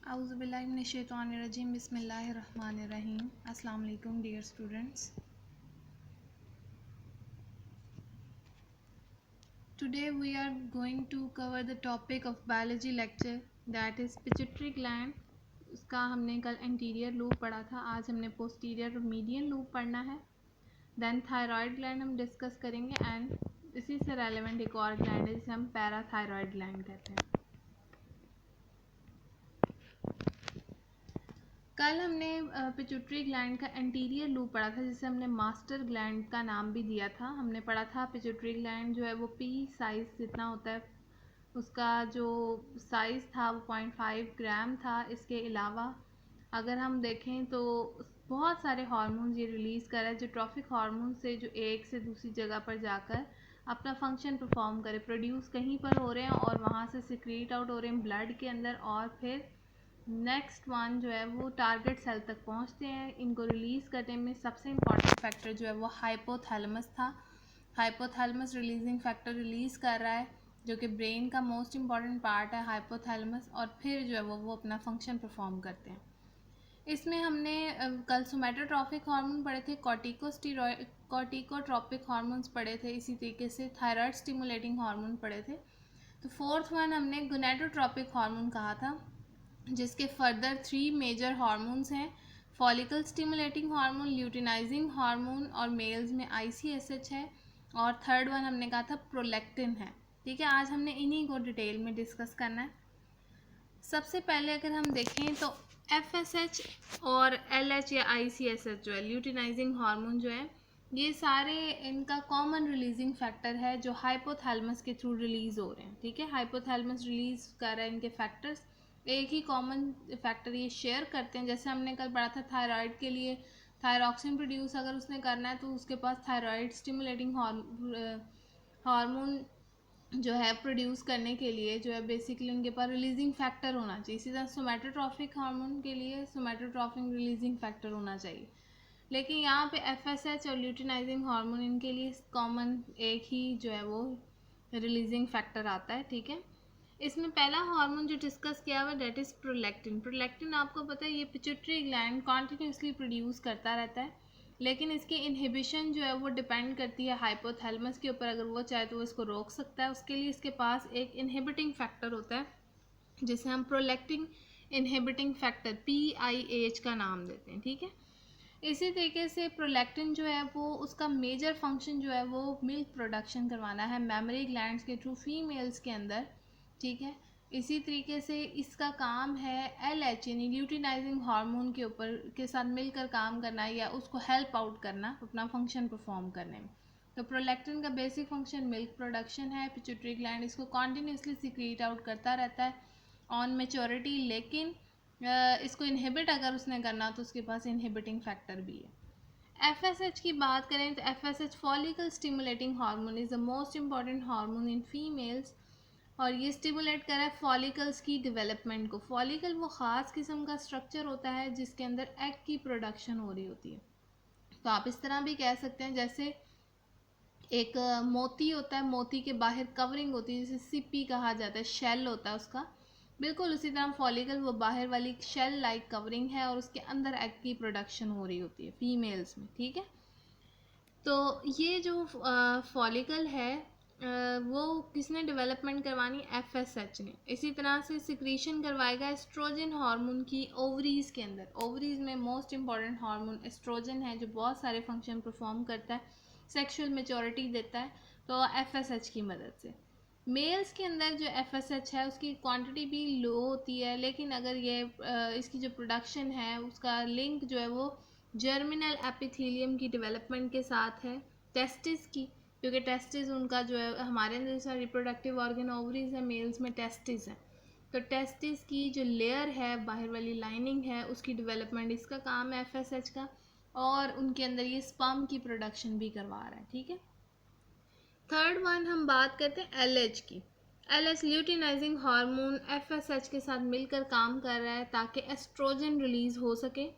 Auzubillahiminash-shaytanir-rajim. Bismillahir-rahmanir-rahim. Assalamu alaikum, dear students. Today we are going to cover the topic of biology lecture, that is pituitary gland. उसका हमने कल anterior loop पढ़ा था, आज हमने posterior और मीडियन लूप पढ़ना है. देन थायराइड ग्लैंड हम डिस्कस करेंगे एंड इसी से रेलेवेंट एक और ग्लैंड है जिसे हम पैराथायराइड ग्लैंड कहते हैं. कल हमने पिट्यूटरी ग्लैंड का एंटीरियर लूप पढ़ा था जिसे हमने मास्टर ग्लैंड का नाम भी दिया था. हमने पढ़ा था पिट्यूटरी ग्लैंड जो है वो पी साइज़ जितना होता है, उसका जो साइज़ था वो 0.5 ग्राम था. इसके अलावा अगर हम देखें तो बहुत सारे हार्मोन्स ये रिलीज़ कर रहा है जो ट्रॉफिक हार्मोन से जो एक से दूसरी जगह पर जाकर अपना फंक्शन परफॉर्म करे. प्रोड्यूस कहीं पर हो रहे हैं और वहाँ से सिक्रीट आउट हो रहे हैं ब्लड के अंदर और फिर नेक्स्ट वन जो है वो टारगेट सेल तक पहुंचते हैं. इनको रिलीज़ करने में सबसे इम्पॉर्टेंट फैक्टर जो है वो हाइपोथैलेमस था. हाइपोथैलेमस रिलीजिंग फैक्टर रिलीज़ कर रहा है जो कि ब्रेन का मोस्ट इम्पॉर्टेंट पार्ट है हाइपोथैलेमस, और फिर जो है वो अपना फंक्शन परफॉर्म करते हैं. इसमें हमने कल सोमैटोट्रॉपिक हार्मोन पढ़े थे, कॉर्टिकोट्रॉपिक हार्मोन्स पढ़े थे, इसी तरीके से थायराइड स्टिमुलेटिंग हार्मोन पढ़े थे. तो फोर्थ वन हमने गोनेडोट्रॉपिक हार्मोन कहा था जिसके फर्दर 3 मेजर हार्मोन्स हैं, follicle stimulating hormone, luteinizing hormone और मेल्स में ICSH है, और थर्ड वन हमने कहा था प्रोलैक्टिन है. ठीक है, आज हमने इन्हीं को डिटेल में डिस्कस करना है. सबसे पहले अगर हम देखें तो FSH और LH या ICSH जो है ल्यूटिनाइजिंग हार्मोन जो है, ये सारे इनका कॉमन रिलीजिंग फैक्टर है जो हाइपोथैलेमस के थ्रू रिलीज़ हो रहे हैं. ठीक है, हाइपोथैलेमस रिलीज़ कर रहे हैं इनके फैक्टर्स, एक ही कॉमन फैक्टर ये शेयर करते हैं. जैसे हमने कल पढ़ा था थायराइड के लिए थायरॉक्सिन प्रोड्यूस अगर उसने करना है तो उसके पास थायराइड स्टिमुलेटिंग हार्मोन जो है प्रोड्यूस करने के लिए जो है बेसिकली उनके पास रिलीजिंग फैक्टर होना चाहिए. इसी तरह सोमैटोट्रॉपिक हार्मोन के लिए सोमैटोट्रॉपिक रिलीजिंग फैक्टर होना चाहिए. लेकिन यहाँ पे FSH और ल्यूटिनाइजिंग हार्मोन इनके लिए कॉमन एक ही जो है वो रिलीजिंग फैक्टर आता है. ठीक है, इसमें पहला हार्मोन जो डिस्कस किया हुआ डेट इज़ प्रोलैक्टिन. प्रोलैक्टिन आपको पता है ये पिट्यूटरी ग्लैंड कॉन्टिन्यूसली प्रोड्यूस करता रहता है, लेकिन इसकी इनहिबिशन जो है वो डिपेंड करती है हाइपोथैलेमस के ऊपर. अगर वो चाहे तो वो इसको रोक सकता है, उसके लिए इसके पास एक इनहिबिटिंग फैक्टर होता है जिसे हम प्रोलैक्टिन इनहिबिटिंग फैक्टर PIH का नाम देते हैं. ठीक है, इसी तरीके से प्रोलैक्टिन जो है वो उसका मेजर फंक्शन जो है वो मिल्क प्रोडक्शन करवाना है मेमरी ग्लैंड्स के थ्रू फीमेल्स के अंदर. ठीक है, इसी तरीके से इसका काम है LH यानी ल्यूटिनाइजिंग हार्मोन के ऊपर के साथ मिलकर काम करना या उसको हेल्प आउट करना अपना फंक्शन परफॉर्म करने में. तो प्रोलैक्टिन का बेसिक फंक्शन मिल्क प्रोडक्शन है. पिट्यूटरी ग्लैंड इसको कॉन्टीन्यूसली सिक्रीट आउट करता रहता है ऑन मैच्योरिटी, लेकिन इसको इनहिबिट अगर उसने करना तो उसके पास इनहिबिटिंग फैक्टर भी है. FSH की बात करें तो FSH follicle stimulating hormone is the most important hormone in females, और ये स्टिमुलेट कर रहा है फॉलिकल्स की डेवलपमेंट को. फॉलिकल वो ख़ास किस्म का स्ट्रक्चर होता है जिसके अंदर एग की प्रोडक्शन हो रही होती है. तो आप इस तरह भी कह सकते हैं जैसे एक मोती होता है, मोती के बाहर कवरिंग होती है जिसे सिप्पी कहा जाता है, शेल होता है उसका, बिल्कुल उसी तरह फॉलिकल वो बाहर वाली शेल लाइक कवरिंग है और उसके अंदर एग की प्रोडक्शन हो रही होती है फीमेल्स में. ठीक है, तो ये जो फॉलिकल है वो किसने डेवलपमेंट करवानी, FSH ने. इसी तरह से सिक्रीशन करवाएगा एस्ट्रोजन हार्मोन की ओवरीज़ के अंदर. ओवरीज़ में मोस्ट इम्पॉर्टेंट हार्मोन एस्ट्रोजन है जो बहुत सारे फंक्शन परफॉर्म करता है, सेक्सुअल मेच्योरिटी देता है, तो FSH की मदद से. मेल्स के अंदर जो FSH है उसकी क्वांटिटी भी लो होती है, लेकिन अगर ये इसकी जो प्रोडक्शन है उसका लिंक जो है वो जर्मिनल एपिथेलियम की डेवलपमेंट के साथ है, टेस्टिस की, क्योंकि टेस्टिस उनका जो है हमारे अंदर जैसा रिप्रोडक्टिव ऑर्गन ओवरीज है, मेल्स में टेस्टिस है, तो टेस्टिस की जो लेयर है बाहर वाली लाइनिंग है उसकी डेवलपमेंट इसका काम है FSH का, और उनके अंदर ये स्पर्म की प्रोडक्शन भी करवा रहा है. ठीक है, थर्ड वन हम बात करते हैं LH की. LH ल्यूटिनाइजिंग हार्मोन FSH के साथ मिलकर काम कर रहा है ताकि एस्ट्रोजन रिलीज़ हो सके,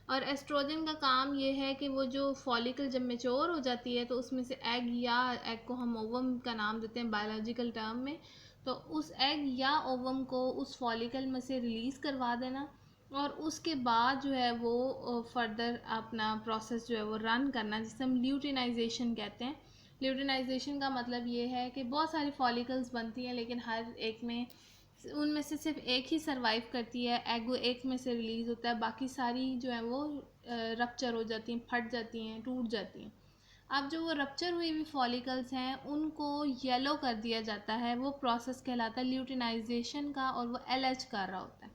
और एस्ट्रोजन का काम ये है कि वो जो फॉलिकल जब मेच्योर हो जाती है तो उसमें से एग, या एग को हम ओवम का नाम देते हैं बायोलॉजिकल टर्म में, तो उस एग या ओवम को उस फॉलिकल में से रिलीज़ करवा देना और उसके बाद जो है वो फर्दर अपना प्रोसेस जो है वो रन करना, जिसे हम ल्यूटिनाइजेशन कहते हैं। ल्यूटिनाइजेशन का मतलब ये है कि बहुत सारी फॉलिकल्स बनती हैं लेकिन हर एक में उनमें से सिर्फ एक ही सरवाइव करती है, एग वो एक में से रिलीज़ होता है, बाकी सारी जो है वो रप्चर हो जाती हैं, फट जाती हैं, टूट जाती हैं। अब जो वो रप्चर हुई हुई फॉलिकल्स हैं उनको येलो कर दिया जाता है, वो प्रोसेस कहलाता है ल्यूटिनाइजेशन का, और वो एलएच कर रहा होता है,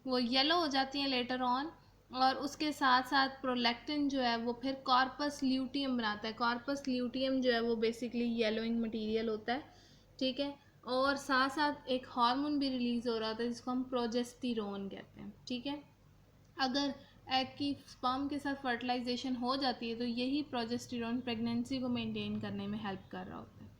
वो येलो हो जाती हैं लेटर ऑन। और उसके साथ साथ प्रोलैक्टिन जो है वो फिर कॉर्पस ल्यूटियम बनाता है। कॉर्पस ल्यूटियम जो है वो बेसिकली येलोइंग मटेरियल होता है, ठीक है। और साथ साथ एक हार्मोन भी रिलीज़ हो रहा होता है जिसको हम प्रोजेस्टेरोन कहते हैं, ठीक है। अगर एग की स्पर्म के साथ फर्टिलाइजेशन हो जाती है तो यही प्रोजेस्टेरोन प्रेगनेंसी को मेंटेन करने में हेल्प कर रहा होता है।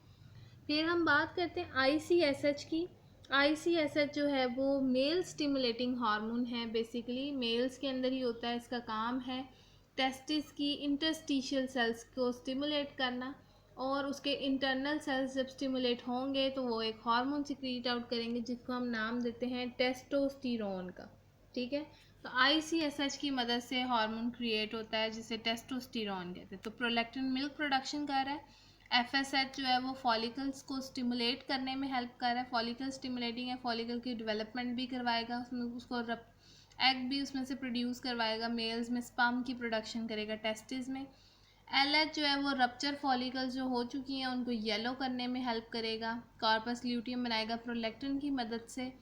फिर हम बात करते हैं ICSH की। ICSH जो है वो मेल स्टिमुलेटिंग हार्मोन है, बेसिकली मेल्स के अंदर ही होता है। इसका काम है टेस्टिस की इंटरस्टिशियल सेल्स को स्टिमुलेट करना, और उसके इंटरनल सेल्स जब स्टिमुलेट होंगे तो वो एक हार्मोन सिक्रीट आउट करेंगे जिसको हम नाम देते हैं टेस्टोस्टेरोन का, ठीक है। तो ICSH की मदद से हार्मोन क्रिएट होता है जिसे टेस्टोस्टेरोन कहते हैं। तो प्रोलैक्टिन मिल्क प्रोडक्शन कर रहा है, FSH जो है वो फॉलिकल्स को स्टिमुलेट करने में हेल्प कर रहा है, फॉलिकल स्टिमुलेटिंग है, फॉलिकल की डेवलपमेंट भी करवाएगा, उसमें उसको एग भी उसमें से प्रोड्यूस करवाएगा, मेल्स में स्पर्म की प्रोडक्शन करेगा टेस्टिस में। LH जो है वो रप्चर फॉलिकल्स जो हो चुकी हैं उनको येलो करने में हेल्प करेगा, कॉर्पस ल्यूटियम बनाएगा प्रोलैक्टिन की मदद से,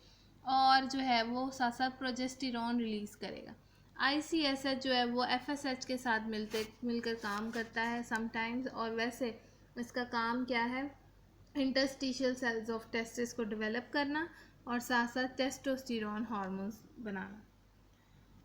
और जो है वो साथ साथ प्रोजेस्टेरोन रिलीज़ करेगा। ICSH जो है वो FSH के साथ मिलकर काम करता है समटाइम्स, और वैसे इसका काम क्या है, इंटरस्टिशियल सेल्स ऑफ टेस्टिस को डेवलप करना और साथ साथ टेस्टोस्टेरोन हार्मोन्स बनाना।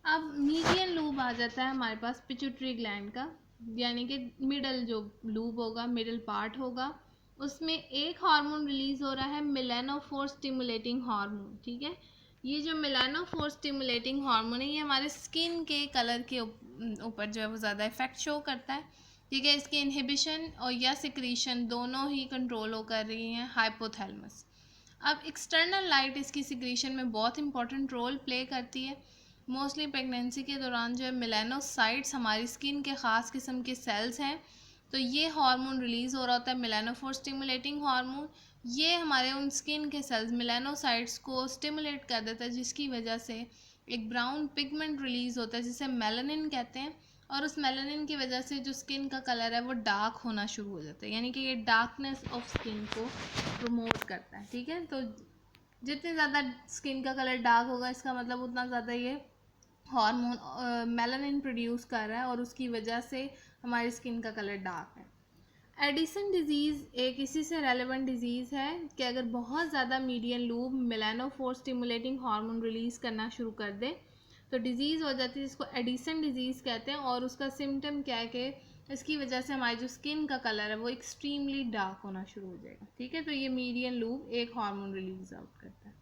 अब मीडियन लूब आ जाता है हमारे पास पिट्यूटरी ग्लैंड का, यानी कि मिडल जो लूब होगा, मिडल पार्ट होगा, उसमें एक हार्मोन रिलीज़ हो रहा है मेलानोफोर स्टिमुलेटिंग हार्मोन, ठीक है। ये जो मेलानोफोर स्टिमुलेटिंग हार्मोन है ये हमारे स्किन के कलर के ऊपर जो है वो ज़्यादा इफेक्ट शो करता है, ठीक है। इसकी इनहिबिशन और या सिक्रीशन दोनों ही कंट्रोल हो कर रही हैं हाइपोथैलेमस। अब एक्सटर्नल लाइट इसकी सिक्रीशन में बहुत इंपॉर्टेंट रोल प्ले करती है। मोस्टली प्रेगनेंसी के दौरान जो है मेलानोसाइट्स हमारी स्किन के ख़ास किस्म के सेल्स हैं, तो ये हार्मोन रिलीज़ हो रहा होता है मेलानोफोर स्टिमुलेटिंग हार्मोन। ये हमारे उन स्किन के सेल्स मेलानोसाइट्स को स्टिमुलेट कर देता है जिसकी वजह से एक ब्राउन पिगमेंट रिलीज़ होता है जिसे मेलानिन कहते हैं, और उस मेलानिन की वजह से जो स्किन का कलर है वो डार्क होना शुरू हो जाता है, यानी कि ये डार्कनेस ऑफ स्किन को प्रमोट करता है, ठीक है। तो जितनी ज़्यादा स्किन का कलर डार्क होगा इसका मतलब उतना ज़्यादा ये हार्मोन मेलानिन प्रोड्यूस कर रहा है और उसकी वजह से हमारी स्किन का कलर डार्क है। एडिसन डिजीज़ एक इसी से रेलेवेंट डिजीज़ है कि अगर बहुत ज़्यादा median lobe melanophore stimulating hormone release करना शुरू कर दे तो डिज़ीज़ हो जाती है जिसको एडिसन डिजीज़ कहते हैं, और उसका सिम्टम क्या है कि इसकी वजह से हमारी जो स्किन का कलर है वो एक्सट्रीमली डार्क होना शुरू हो जाएगा, ठीक है। तो ये मीडियन लूब एक हार्मोन रिलीज आउट करता है।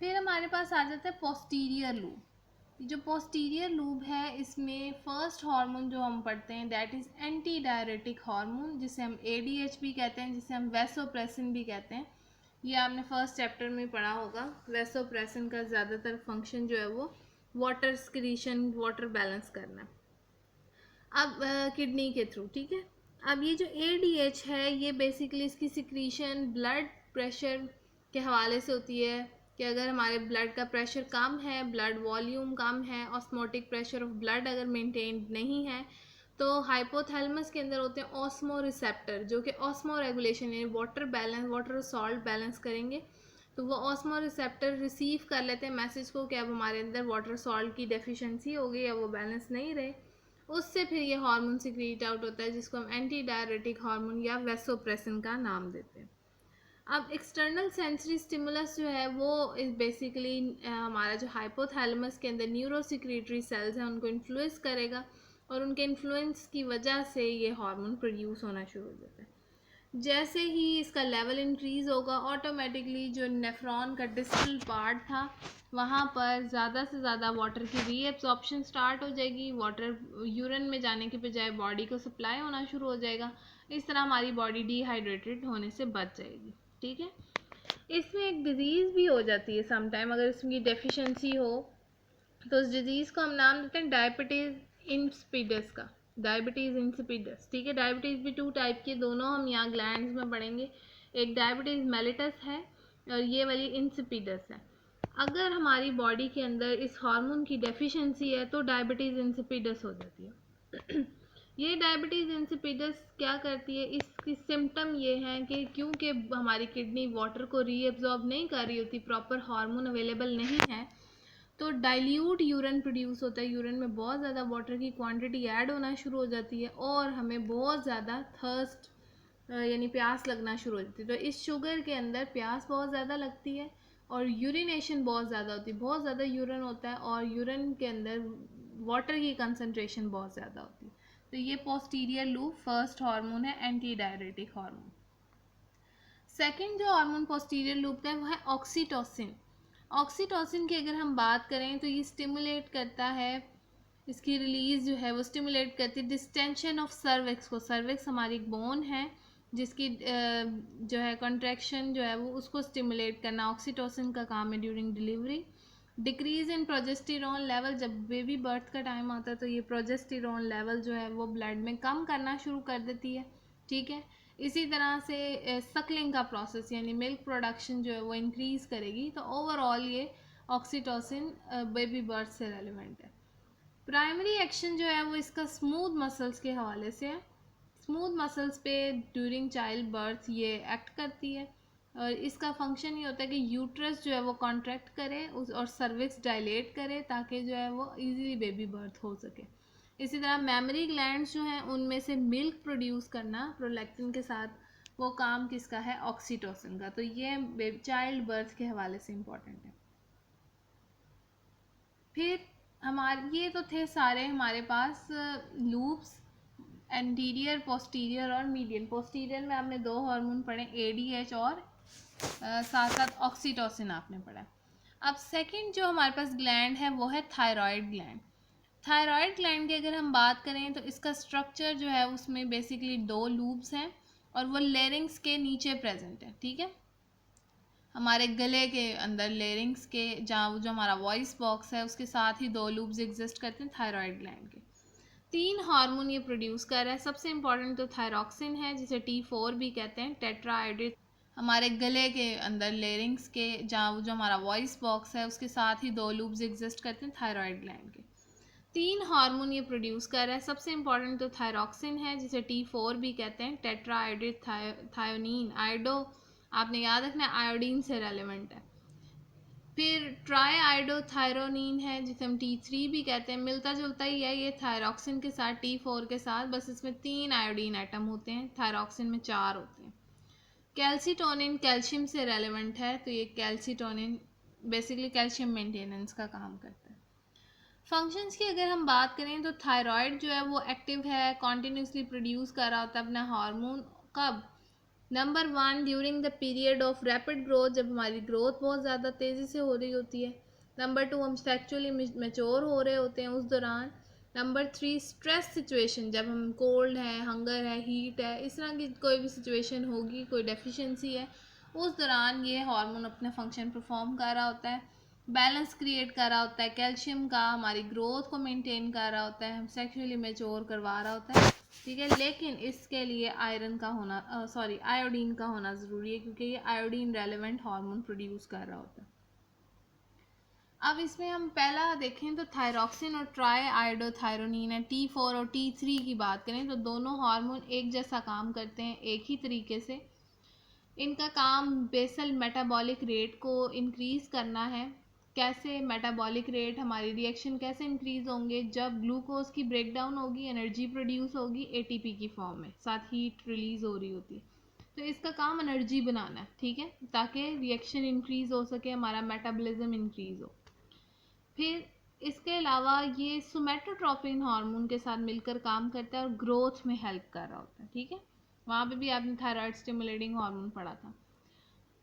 फिर हमारे पास आ जाता है पोस्टीरियर लूब। जो पोस्टीरियर लूब है इसमें फर्स्ट हार्मोन जो हम पढ़ते हैं that is anti diuretic hormone, जिसे हम ADH भी कहते हैं, जिसे हम वैसोप्रेसिन भी कहते हैं। ये आपने फर्स्ट चैप्टर में पढ़ा होगा। वैसोप्रेसिन का ज़्यादातर फंक्शन जो है वो वाटर स्क्रीशन, वाटर बैलेंस करना, अब किडनी के थ्रू, ठीक है। अब ये जो ADH है ये बेसिकली इसकी सिक्रीशन ब्लड प्रेशर के हवाले से होती है कि अगर हमारे ब्लड का प्रेशर कम है, ब्लड वॉल्यूम कम है, ऑस्मोटिक प्रेशर ऑफ ब्लड अगर मेंटेन नहीं है, तो हाइपोथैलेमस के अंदर होते हैं ऑस्मो रिसेप्टर जो कि ऑस्मो रेगुलेशन यानी water balance, water salt balance करेंगे। तो वो ऑस्मो रिसेप्टर रिसीव कर लेते हैं मैसेज को कि अब हमारे अंदर वाटर सॉल्ट की डेफिशिएंसी हो गई या वो बैलेंस नहीं रहे, उससे फिर ये हार्मोन सिक्रीट आउट होता है जिसको हम एंटी डायरेटिक हार्मोन या वैसोप्रेसिन का नाम देते हैं। अब एक्सटर्नल सेंसरी स्टिमुलस जो है वो बेसिकली हमारा जो हाइपोथैलेमस के अंदर न्यूरोसिक्रीटरी सेल्स हैं उनको इन्फ्लुएंस करेगा, और उनके इन्फ्लुएंस की वजह से ये हार्मोन प्रोड्यूस होना शुरू हो जाता है। जैसे ही इसका लेवल इंक्रीज़ होगा ऑटोमेटिकली जो नेफ्रॉन का डिस्टल पार्ट था वहाँ पर ज़्यादा से ज़्यादा वाटर की रीएब्जॉर्प्शन स्टार्ट हो जाएगी, वाटर यूरिन में जाने के बजाय बॉडी को सप्लाई होना शुरू हो जाएगा। इस तरह हमारी बॉडी डिहाइड्रेटेड होने से बच जाएगी, ठीक है। इसमें एक डिज़ीज़ भी हो जाती है समटाइम, अगर इसकी डेफिशिएंसी हो तो उस डिज़ीज़ को हम नाम देते हैं डायबिटीज़ इंसिपिडस का, डायबिटीज़ इंसिपिडस। ठीक है, डायबिटीज़ भी 2 टाइप की, दोनों हम यहाँ ग्लैंड्स में पढ़ेंगे। एक डायबिटीज़ मेलिटस है और ये वाली इंसिपिडस है। अगर हमारी बॉडी के अंदर इस हार्मोन की डेफिशिएंसी है तो डायबिटीज़ इंसिपिडस हो जाती है। ये डायबिटीज़ इंसिपिडस क्या करती है, इसकी सिम्टम ये हैं कि क्योंकि हमारी किडनी वाटर को रीअब्जॉर्ब नहीं कर रही होती, प्रॉपर हार्मोन अवेलेबल नहीं है, तो डाइल्यूट यूरिन प्रोड्यूस होता है। यूरिन में बहुत ज़्यादा वाटर की क्वांटिटी ऐड होना शुरू हो जाती है और हमें बहुत ज़्यादा थर्स्ट यानी प्यास लगना शुरू हो जाती है। तो इस शुगर के अंदर प्यास बहुत ज़्यादा लगती है और यूरिनेशन बहुत ज़्यादा होती है, बहुत ज़्यादा यूरिन होता है और यूरिन के अंदर वाटर की कंसनट्रेशन बहुत ज़्यादा होती है। तो ये पोस्टीरियर लूप फर्स्ट हार्मोन है, एंटी डायरेटिक हार्मोन। सेकेंड जो हार्मोन पोस्टीरियर लूप का है वो है ऑक्सीटोसिन। ऑक्सीटोसिन की अगर हम बात करें तो ये स्टिमुलेट करता है, इसकी रिलीज़ जो है वो स्टिमुलेट करती है डिस्टेंशन ऑफ सर्विक्स को। सर्विक्स हमारी एक बोन है जिसकी जो है कॉन्ट्रैक्शन जो है वो उसको स्टिमुलेट करना ऑक्सीटोसिन का काम है during delivery. Decrease in progesterone level, जब बेबी बर्थ का टाइम आता है तो ये प्रोजेस्टेरॉन लेवल जो है वो ब्लड में कम करना शुरू कर देती है। ठीक है, इसी तरह से सकलिंग का प्रोसेस यानी मिल्क प्रोडक्शन जो है वो इंक्रीज़ करेगी। तो ओवरऑल ये ऑक्सीटोसिन बेबी बर्थ से रेलिवेंट है। प्राइमरी एक्शन जो है वो इसका स्मूथ मसल्स के हवाले से है। स्मूथ मसल्स पे ड्यूरिंग चाइल्ड बर्थ ये एक्ट करती है और इसका फंक्शन ये होता है कि यूट्रस जो है वो कॉन्ट्रैक्ट करे उस और सर्विक्स डायलेट करे ताकि जो है वो इजीली बेबी बर्थ हो सके। इसी तरह मेमरी ग्लैंड्स जो हैं उनमें से मिल्क प्रोड्यूस करना प्रोलैक्टिन के साथ, वो काम किसका है, ऑक्सीटोसिन का। तो ये चाइल्ड बर्थ के हवाले से इम्पॉर्टेंट है। फिर हमारे ये तो थे सारे हमारे पास लूप्स, एंटीरियर, पोस्टीरियर और मीडियन। पोस्टीरियर में आपने 2 हार्मोन पढ़े, एडीएच और साथ साथ ऑक्सीटोसिन आपने पढ़ा। अब सेकंड जो हमारे पास ग्लैंड है वो है थायराइड ग्लैंड। थायराइड ग्लैंड की अगर हम बात करें तो इसका स्ट्रक्चर जो है उसमें बेसिकली 2 लूप्स हैं और वो लेरिंग्स के नीचे प्रेजेंट है। ठीक है, हमारे गले के अंदर लेरिंग्स के जहाँ जो हमारा वॉइस बॉक्स है उसके साथ ही 2 लूप्स एग्जिस्ट करते हैं थायराइड ग्लैंड के। 3 हार्मोन ये प्रोड्यूस कर रहा है। सबसे इंपॉर्टेंट तो थायरॉक्सिन है जिसे T4 भी कहते हैं, टेट्राआयोडेट। हमारे गले के अंदर लेरिंग्स के जहाँ जो हमारा वॉइस बॉक्स है उसके साथ ही 2 लूप्स एग्जिस्ट करते हैं थायराइड ग्लैंड के। 3 हार्मोन ये प्रोड्यूस कर रहा है। सबसे इंपॉर्टेंट तो थायरॉक्सिन है जिसे T4 भी कहते हैं, टेट्राआयोडेट थायोनीन। आयोडो आपने याद रखना है, आयोडीन से रेलिवेंट है। फिर ट्राई आयोडोथायरोनिन है जिसे हम T3 भी कहते हैं, मिलता जुलता ही है ये थायरॉक्सिन के साथ, T4 के साथ, बस इसमें 3 आयोडीन एटम होते हैं, थायरॉक्सिन में 4 होते हैं। कैल्सीटोनिन कैल्शियम से रेलेवेंट है, तो ये कैल्सीटोनिन बेसिकली कैल्शियम मेंटेनेंस का काम करता है। फंक्शंस की अगर हम बात करें तो थायराइड जो है वो एक्टिव है, कॉन्टीन्यूसली प्रोड्यूस कर रहा होता है अपना हार्मोन। कब? Number 1 during the period of rapid growth, जब हमारी ग्रोथ बहुत ज़्यादा तेज़ी से हो रही होती है। नंबर 2 हम सेक्चुअली मैच्योर हो रहे होते हैं उस दौरान। नंबर 3 स्ट्रेस सिचुएशन, जब हम कोल्ड है, हंगर है, हीट है, इस तरह की कोई भी सिचुएशन होगी, कोई डेफिशिएंसी है, उस दौरान ये हार्मोन अपना फंक्शन परफॉर्म कर रहा होता है, बैलेंस क्रिएट कर रहा होता है कैल्शियम का, हमारी ग्रोथ को मेंटेन कर रहा होता है, हम सेक्सुअली मैच्योर करवा रहा होता है। ठीक है, लेकिन इसके लिए आयरन का होना आयोडीन का होना ज़रूरी है क्योंकि ये आयोडीन रेलेवेंट हार्मोन प्रोड्यूस कर रहा होता है। अब इसमें हम पहला देखें तो थायरॉक्सिन और ट्राई आयोडोथायरोनिन है, T4 और T3 की बात करें तो दोनों हार्मोन एक जैसा काम करते हैं, एक ही तरीके से। इनका काम बेसल मेटाबॉलिक रेट को इंक्रीज़ करना है। कैसे मेटाबॉलिक रेट, हमारी रिएक्शन कैसे इंक्रीज़ होंगे, जब ग्लूकोज की ब्रेकडाउन होगी, एनर्जी प्रोड्यूस होगी एटीपी की फॉर्म में, साथ हीट रिलीज़ हो रही होती है। तो इसका काम एनर्जी बनाना है, ठीक है, ताकि रिएक्शन इंक्रीज़ हो सके, हमारा मेटाबॉलिज्म इंक्रीज़ हो। फिर इसके अलावा ये सोमैटोट्रोपिन हार्मोन के साथ मिलकर काम करता है और ग्रोथ में हेल्प कर रहा होता है। ठीक है, वहाँ पे भी आपने थायराइड स्टिमुलेटिंग हार्मोन पढ़ा था।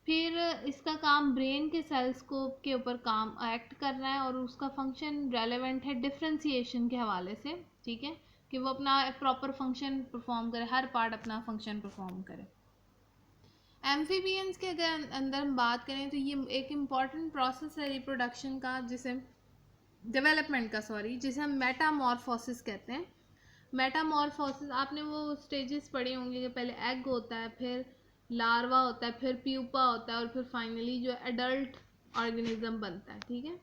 फिर इसका काम ब्रेन के सेल्स को के ऊपर काम एक्ट कर रहा है और उसका फंक्शन रेलेवेंट है डिफ्रेंसिएशन के हवाले से। ठीक है, कि वो अपना प्रॉपर फंक्शन परफॉर्म करे, हर पार्ट अपना फंक्शन परफॉर्म करे। एम्फीबियंस के अगर अंदर हम बात करें तो ये एक इम्पॉर्टेंट प्रोसेस है रिप्रोडक्शन का, जिसे डेवलपमेंट का सॉरी, जिसे हम मेटामॉर्फोसिस कहते हैं। मेटामॉर्फोसिस आपने वो स्टेजेस पढ़े होंगे कि पहले एग होता है, फिर लार्वा होता है, फिर प्यूपा होता है, और फिर फाइनली जो एडल्ट ऑर्गेनिज्म बनता है। ठीक है,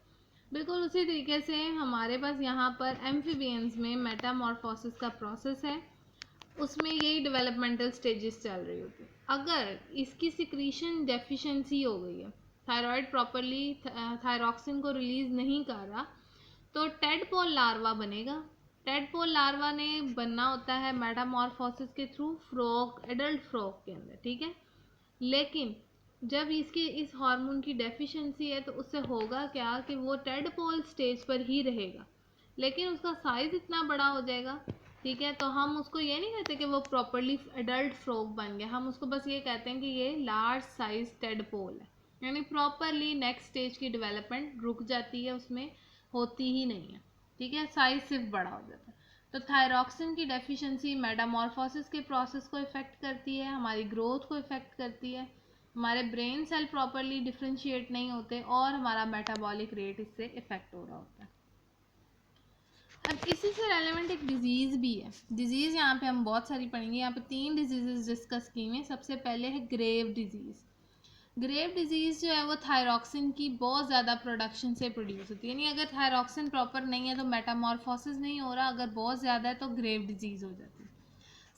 बिल्कुल उसी तरीके से हमारे पास यहाँ पर एम्फीबियंस में मेटामॉर्फोसिस का प्रोसेस है, उसमें यही डेवलपमेंटल स्टेजेस चल रही होती है। अगर इसकी सिक्रीशन डेफिशिएंसी हो गई है, थायराइड प्रॉपरली थायरॉक्सिन को रिलीज नहीं कर रहा, तो टेडपोल लार्वा बनेगा। टेडपोल लार्वा ने बनना होता है मेटामॉर्फोसिस के थ्रू फ्रॉग, एडल्ट फ्रॉग के अंदर। ठीक है, लेकिन जब इसकी इस हार्मोन की डेफिशिएंसी है तो उससे होगा क्या कि वो टेडपोल स्टेज पर ही रहेगा, लेकिन उसका साइज इतना बड़ा हो जाएगा। ठीक है, तो हम उसको ये नहीं कहते कि वो प्रॉपरली एडल्ट फ्रॉग बन गया, हम उसको बस ये कहते हैं कि ये लार्ज साइज टेडपोल है, यानी प्रॉपरली नेक्स्ट स्टेज की डेवलपमेंट रुक जाती है, उसमें होती ही नहीं है। ठीक है, साइज सिर्फ बड़ा हो जाता है। तो थायरॉक्सिन की डेफिशिएंसी मेटामॉर्फोसिस के प्रोसेस को इफ़ेक्ट करती है, हमारी ग्रोथ को इफ़ेक्ट करती है, हमारे ब्रेन सेल प्रॉपरली डिफ्रेंशिएट नहीं होते, और हमारा मेटाबॉलिक रेट इससे इफ़ेक्ट हो रहा होता है। अब इसी से रेलेवेंट एक डिजीज़ भी है। डिजीज़ यहाँ पे हम बहुत सारी पढ़ेंगे। यहाँ पे 3 डिजीज़ डिस्कस की हुई हैं। सबसे पहले है ग्रेव डिजीज़। ग्रेव डिजीज़ जो है वो थायरॉक्सिन की बहुत ज़्यादा प्रोडक्शन से प्रोड्यूस होती है, यानी अगर थायरॉक्सिन प्रॉपर नहीं है तो मेटामॉर्फोसिस नहीं हो रहा, अगर बहुत ज़्यादा है तो ग्रेव डिजीज़ हो जाती है।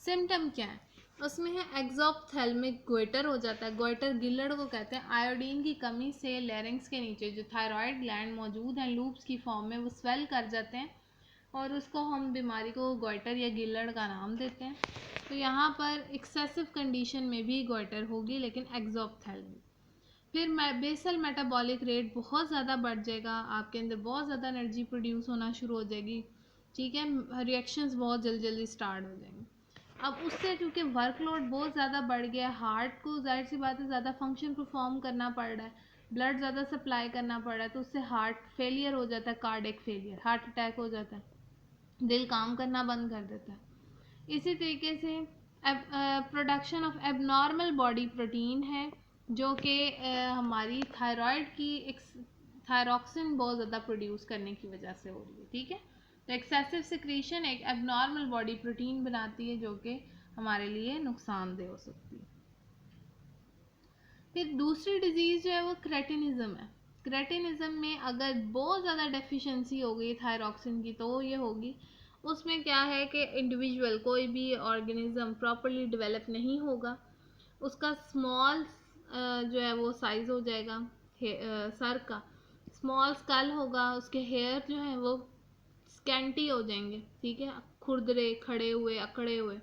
सिम्टम क्या है उसमें है, एक्सोप्थेल्मिक गोइटर हो जाता है। गोइटर गिल्लड़ को कहते हैं। आयोडीन की कमी से लैरिंक्स के नीचे जो थायराइड ग्लैंड मौजूद हैं लूप्स की फॉर्म में, वो स्वेल कर जाते हैं, और उसको हम बीमारी को गोइटर या गिल्लड़ का नाम देते हैं। तो यहाँ पर एक्सेसिव कंडीशन में भी गोइटर होगी, लेकिन एक्सोप्थेल्मिक। फिर बेसल मेटाबॉलिक रेट बहुत ज़्यादा बढ़ जाएगा, आपके अंदर बहुत ज़्यादा एनर्जी प्रोड्यूस होना शुरू हो जाएगी। ठीक है, रिएक्शंस बहुत जल्दी जल्दी स्टार्ट हो जाएंगे। अब उससे क्योंकि वर्कलोड बहुत ज़्यादा बढ़ गया, हार्ट को जाहिर सी बात है ज़्यादा फंक्शन परफॉर्म करना पड़ रहा है, ब्लड ज़्यादा सप्लाई करना पड़ रहा है, तो उससे हार्ट फेलियर हो जाता है, कार्डियक फेलियर, हार्ट अटैक हो जाता है, दिल काम करना बंद कर देता है। इसी तरीके से production of abnormal body protein है, जो कि हमारी थायराइड की थायरॉक्सिन बहुत ज़्यादा प्रोड्यूस करने की वजह से हो रही है। ठीक है, तो एक्सेसिव सिक्रीशन एक एबनॉर्मल बॉडी प्रोटीन बनाती है, जो कि हमारे लिए नुकसानदेह हो सकती है। फिर दूसरी डिजीज़ जो है वो क्रेटिनिज्म है। क्रेटिनिज्म में अगर बहुत ज़्यादा डेफिशिएंसी हो गई थायरॉक्सिन की, तो ये होगी, उसमें क्या है कि इंडिविजुअल कोई भी ऑर्गेनिज्म प्रॉपरली डेवलप नहीं होगा, उसका स्मॉल जो है वो साइज़ हो जाएगा, सर का स्मॉल स्कल होगा, उसके हेयर जो है वो स्कैंटी हो जाएंगे। ठीक है, खुरदरे, खड़े हुए, अकड़े हुए,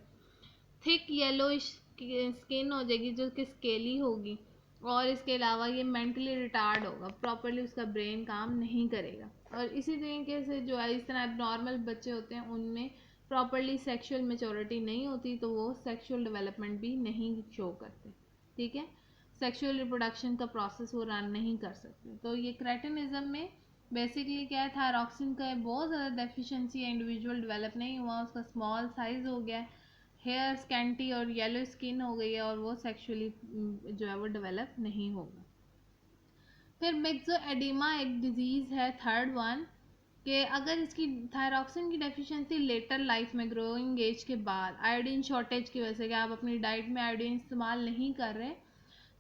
थिक येलोइश स्किन हो जाएगी जो कि स्केली होगी, और इसके अलावा ये मेंटली रिटार्ड होगा, प्रॉपरली उसका ब्रेन काम नहीं करेगा। और इसी तरीके से जो है इस तरह एबनॉर्मल बच्चे होते हैं उनमें प्रॉपरली सेक्सुअल मेच्योरिटी नहीं होती, तो वो सेक्सुअल डेवलपमेंट भी नहीं शो करते। ठीक है, सेक्सुअल रिप्रोडक्शन का प्रोसेस वो रन नहीं कर सकते। तो ये क्रेटिनिज्म में बेसिकली क्या है, थायरॉक्सिन का बहुत ज़्यादा डेफिशिएंसी है, इंडिविजुअल डेवलप नहीं हुआ, उसका स्मॉल साइज़ हो गया है, हेयर स्कैंटी और येलो स्किन हो गई है, और वो सेक्सुअली जो है वो डेवलप नहीं होगा। फिर मिक्सो एडिमा एक डिजीज़ है, थर्ड वन, कि अगर इसकी थायरॉक्सिन की डेफिशिएंसी लेटर लाइफ में, ग्रोइंग एज के बाद, आयोडीन शॉर्टेज की वजह से, कि आप अपनी डाइट में आयोडीन इस्तेमाल नहीं कर रहे,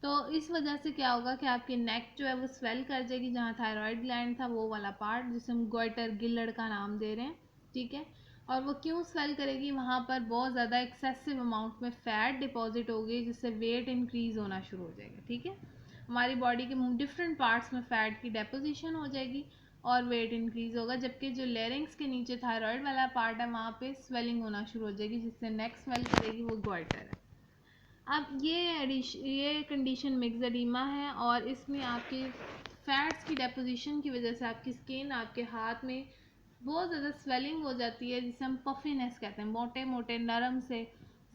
तो इस वजह से क्या होगा कि आपकी नेक जो है वो स्वेल कर जाएगी, जहाँ थायराइड ग्लैंड था वो वाला पार्ट, जिसे हम गोइटर गिल्लड़ का नाम दे रहे हैं। ठीक है, और वो क्यों स्वेल करेगी, वहाँ पर बहुत ज़्यादा एक्सेसिव अमाउंट में फ़ैट डिपॉजिट होगी, जिससे वेट इंक्रीज़ होना शुरू हो जाएगा। ठीक है, हमारी बॉडी के डिफरेंट पार्ट्स में फ़ैट की डेपोजिशन हो जाएगी और वेट इंक्रीज़ होगा, जबकि जो लेरिंग्स के नीचे थायराइड वाला पार्ट है वहाँ पे स्वेलिंग होना शुरू हो जाएगी, जिससे नेक स्वेल करेगी, वो गोइटर है। अब ये कंडीशन मिक्स्ड एडिमा है, और इसमें आपकी फैट्स की डेपोजिशन की वजह से आपकी स्किन, आपके हाथ में बहुत ज़्यादा स्वेलिंग हो जाती है, जिसे हम पफिनेस कहते हैं। मोटे मोटे नरम से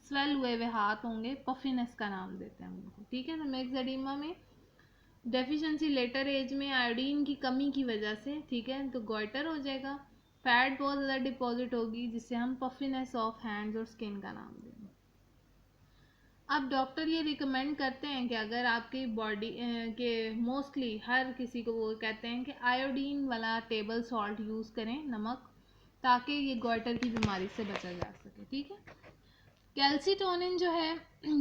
स्वेल हुए हुए हाथ होंगे, पफिनेस का नाम देते हैं उनको। ठीक है, तो मिक्स्ड एडिमा में डेफिशिएंसी लेटर एज में आयोडीन की कमी की वजह से, ठीक है, तो गोइटर हो जाएगा, फैट बहुत ज़्यादा डिपॉजिट होगी, जिससे हम पफिनेस ऑफ हैंड्स और स्किन का नाम देंगे। अब डॉक्टर ये रिकमेंड करते हैं कि अगर आपकी बॉडी के मोस्टली हर किसी को वो कहते हैं कि आयोडीन वाला टेबल सॉल्ट यूज़ करें, नमक, ताकि ये गॉइटर की बीमारी से बचा जा सके। ठीक है। कैल्सीटोनिन जो है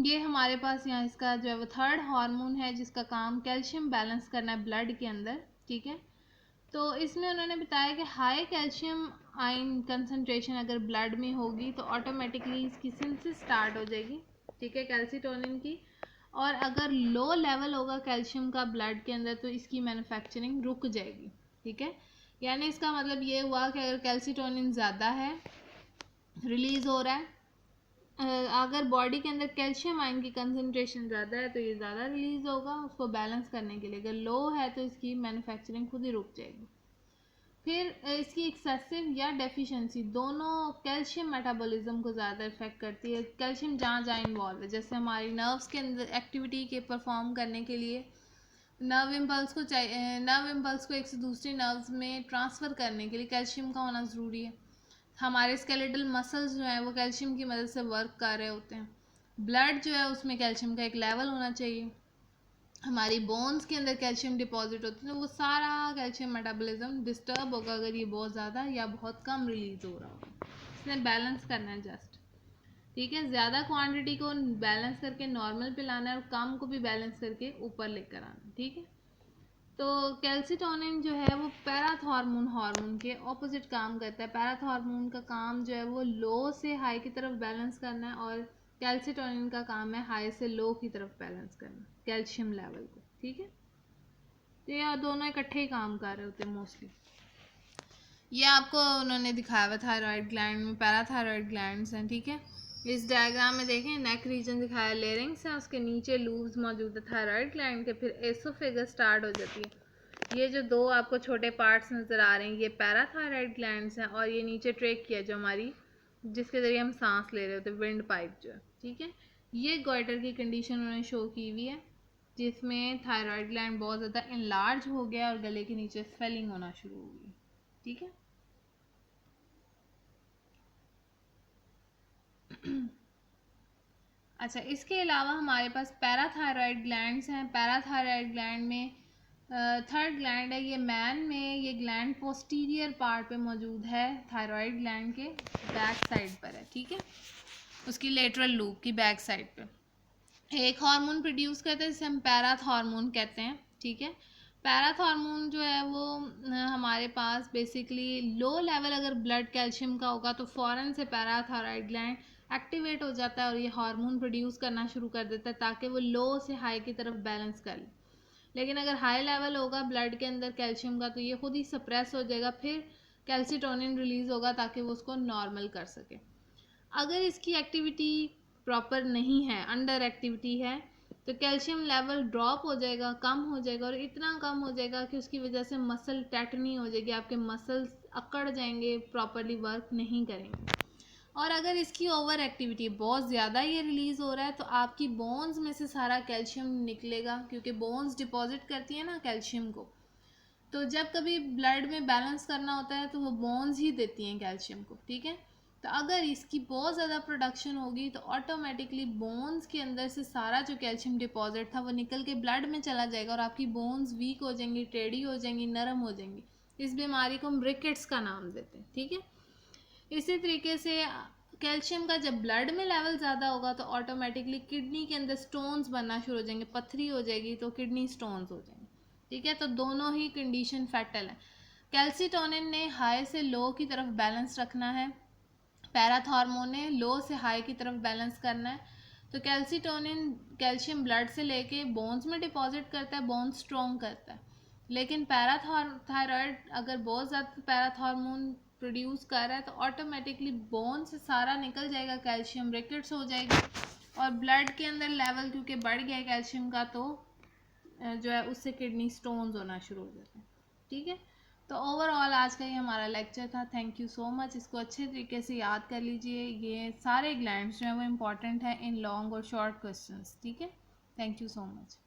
ये हमारे पास यहाँ इसका जो है वो थर्ड हार्मोन है जिसका काम कैल्शियम बैलेंस करना है ब्लड के अंदर। ठीक है। तो इसमें उन्होंने बताया कि हाई कैल्शियम आयन कंसंट्रेशन अगर ब्लड में होगी तो ऑटोमेटिकली इसकी सिंथेसिस स्टार्ट हो जाएगी। ठीक है, कैल्सीटोनिन की। और अगर लो लेवल होगा कैल्शियम का ब्लड के अंदर तो इसकी मैन्युफैक्चरिंग रुक जाएगी। ठीक है, यानी इसका मतलब ये हुआ कि अगर कैल्सीटोनिन ज़्यादा है, रिलीज़ हो रहा है, अगर बॉडी के अंदर कैल्शियम आयन की कंसंट्रेशन ज़्यादा है तो ये ज़्यादा रिलीज़ होगा उसको बैलेंस करने के लिए। अगर लो है तो इसकी मैन्युफैक्चरिंग खुद ही रुक जाएगी। फिर इसकी एक्सेसिव या डेफिशिएंसी दोनों कैल्शियम मेटाबॉलिज्म को ज़्यादा इफेक्ट करती है। कैल्शियम जहाँ जहाँ इन्वॉल्व है, जैसे हमारी नर्व्स के अंदर एक्टिविटी के परफॉर्म करने के लिए नर्व इम्पल्स को चाहिए, नर्व इम्पल्स को एक से दूसरे नर्व्स में ट्रांसफ़र करने के लिए कैल्शियम का होना ज़रूरी है। हमारे स्केलेटल मसल्स जो हैं वो कैल्शियम की मदद से वर्क कर रहे होते हैं। ब्लड जो है उसमें कैल्शियम का एक लेवल होना चाहिए। हमारी बोन्स के अंदर कैल्शियम डिपॉजिट होती है, तो वो सारा कैल्शियम मेटाबॉलिज्म डिस्टर्ब होगा अगर ये बहुत ज़्यादा या बहुत कम रिलीज़ हो रहा होगा। इसने बैलेंस करना है जस्ट। ठीक है, ज़्यादा क्वांटिटी को बैलेंस करके नॉर्मल पे लाना है और कम को भी बैलेंस करके ऊपर लेकर आना। ठीक है, तो कैल्सीटोनिन जो है वो पैराथॉर्मोन हार्मोन के ऑपोजिट काम करता है। पैराथॉर्मोन का काम जो है वो लो से हाई की तरफ बैलेंस करना है और कैल्सीटोनिन का काम है हाई से लो की तरफ बैलेंस करना कैल्शियम लेवल को। ठीक है, तो ये दोनों इकट्ठे ही काम कर रहे होते हैं मोस्टली। ये आपको उन्होंने दिखाया हुआ थायराइड ग्लैंड में पैराथायराइड ग्लैंड्स हैं। ठीक है, इस डायग्राम में देखें नेक रीजन दिखाया, लेरिंग्स है, उसके नीचे लूब्स मौजूद है थायराइड ग्लैंड के, फिर एसोफेगस स्टार्ट हो जाती है। ये जो दो आपको छोटे पार्ट्स नज़र आ रहे हैं ये पैराथायराइड ग्लैंड्स हैं और ये नीचे ट्रेक किया जो हमारी जिसके ज़रिए हम सांस ले रहे होते हैं, विंड पाइप जो है। ठीक है, ये गॉइटर की कंडीशन उन्होंने शो की हुई है जिसमें थायराइड ग्लैंड बहुत ज़्यादा इनलार्ज हो गया और गले के नीचे स्वेलिंग होना शुरू हो गई। ठीक है, अच्छा, इसके अलावा हमारे पास पैराथायराइड ग्लैंड्स हैं। पैराथायराइड ग्लैंड में थर्ड ग्लैंड है, ये मैन में ये ग्लैंड पोस्टीरियर पार्ट पे मौजूद है, थायराइड ग्लैंड के बैक साइड पर है। ठीक है, उसकी लेटरल लूप की बैक साइड पे एक हार्मोन प्रोड्यूस करते हैं जिसे हम पैराथ हार्मोन कहते हैं। ठीक है, पैराथ हार्मोन जो है वो हमारे पास बेसिकली लो लेवल अगर ब्लड कैल्शियम का होगा तो फ़ौरन से पैराथायराइड ग्लैंड एक्टिवेट हो जाता है और ये हार्मोन प्रोड्यूस करना शुरू कर देता है ताकि वो लो से हाई की तरफ बैलेंस कर ले। लेकिन अगर हाई लेवल होगा ब्लड के अंदर कैल्शियम का तो ये खुद ही सप्रेस हो जाएगा, फिर कैल्सीटोनिन रिलीज़ होगा ताकि वो उसको नॉर्मल कर सके। अगर इसकी एक्टिविटी प्रॉपर नहीं है, अंडर एक्टिविटी है, तो कैल्शियम लेवल ड्रॉप हो जाएगा, कम हो जाएगा और इतना कम हो जाएगा कि उसकी वजह से मसल टेटनी हो जाएगी, आपके मसल्स अकड़ जाएंगे, प्रॉपरली वर्क नहीं करेंगे। और अगर इसकी ओवर एक्टिविटी बहुत ज़्यादा ये रिलीज़ हो रहा है तो आपकी बोन्स में से सारा कैल्शियम निकलेगा, क्योंकि बोन्स डिपॉजिट करती है ना कैल्शियम को। तो जब कभी ब्लड में बैलेंस करना होता है तो वो बोन्स ही देती हैं कैल्शियम को। ठीक है, तो अगर इसकी बहुत ज़्यादा प्रोडक्शन होगी तो ऑटोमेटिकली बोन्स के अंदर से सारा जो कैल्शियम डिपॉजिट था वो निकल के ब्लड में चला जाएगा और आपकी बोन्स वीक हो जाएंगी, टेढ़ी हो जाएंगी, नरम हो जाएंगी। इस बीमारी को हम रिकेट्स का नाम देते हैं। ठीक है, इसी तरीके से कैल्शियम का जब ब्लड में लेवल ज़्यादा होगा तो ऑटोमेटिकली किडनी के अंदर स्टोन्स बनना शुरू हो जाएंगे, पथरी हो जाएगी तो किडनी स्टोन्स हो जाएंगे। ठीक है, तो दोनों ही कंडीशन फैटल है। कैल्सीटोनिन ने हाई से लो की तरफ बैलेंस रखना है, पैराथॉर्मोन ने लो से हाई की तरफ बैलेंस करना है। तो कैल्सीटोनिन कैल्शियम ब्लड से लेके बोन्स में डिपॉजिट करता है, बोन्स स्ट्रॉन्ग करता है। लेकिन पैराथायराइड अगर बहुत ज़्यादा पैराथॉर्मोन प्रोड्यूस कर रहा है तो ऑटोमेटिकली बोन से सारा निकल जाएगा, कैल्शियम रिकेट्स हो जाएगी और ब्लड के अंदर लेवल क्योंकि बढ़ गया है कैल्शियम का तो जो है उससे किडनी स्टोन्स होना शुरू हो जाते हैं। ठीक है, तो ओवरऑल आज का ये हमारा लेक्चर था। Thank you so much. इसको अच्छे तरीके से याद कर लीजिए, ये सारे ग्लैंड्स जो हैं वो इम्पॉर्टेंट है इन लॉन्ग और शॉर्ट क्वेश्चंस। ठीक है, थैंक यू सो मच।